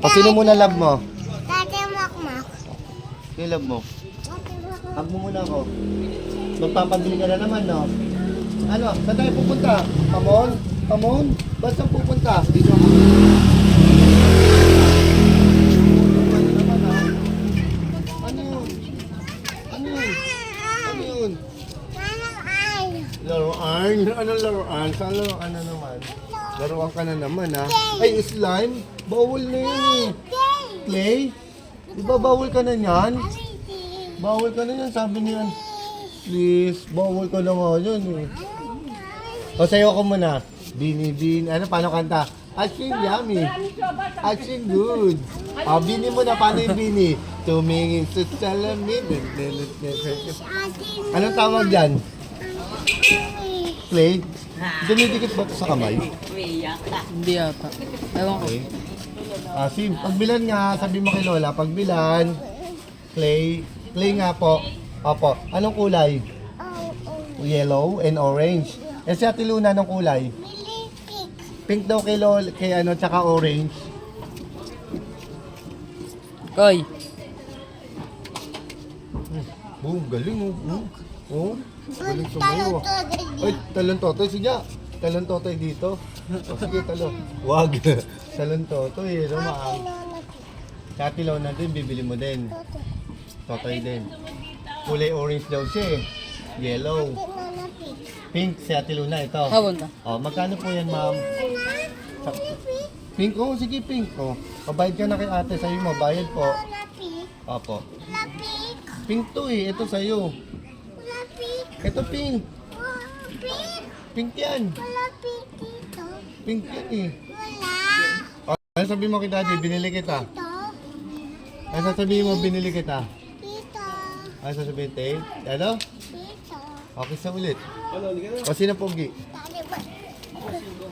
O sino muna love mo? Dati makmak. Sino love mo? Hug mo muna ako. Magpapabili ka na naman, no? Ano? Saan tayo pupunta? Come on? Come on? Ba't saan pupunta? Dito ako. Ano yun? Ano yun? Ano yun? Manang ay. Laruan? Anong laruan? Saan laruan na naman? Laruan ka na naman, ha? Ay, slime? Bawal na yun, eh. Clay? Di ba bawal ka na yan? Bawal ka na yan, sabi niyan. Please, bawal ka na nga yun, eh. O, sayo ko muna. Bini, bini. Ano, paano kanta? Aching yummy. Aching good. O, bini mo na, paano yung bini? Tumingin sa salamin. Anong tawag dyan? Clay? Dumidikit ba ito sa kamay? Hindi yata. Ewan ko. Okay. Sim, pagbilan nga, sabi mo kay Lola, pagbilan. Clay. Clay nga po. Opo. Anong kulay? Yellow and orange. Eh si Ate Luna, anong kulay? Pink daw kay Lola, kay ano, tsaka orange. Koy. Boom, galing oh. Oh, galing sumayo. Ay, talon totoy, sige. Talon totoy dito. O sige, talon. Wag. Talon totoy, no, maang. Sa Ate Luna din, bibili mo din. Totoy din. Kulay orange daw siya eh. Yellow. Pink si Ate Luna, ito. Habon ta. Oh, magkano po yan, ma'am? Pink, oh, sige, pink. Oh, pabayad ka na kay ate, sa'yo mo, bayad po. Opo. Pink to eh, ito sa'yo. Ito pink. Pink yan. Pink yan eh. Oh, ano sabihin mo kay daddy, binili kita. Ano sasabihin mo, binili kita. Ano sasabihin, te? Ano? Okay sa ulit. O, sino pogi?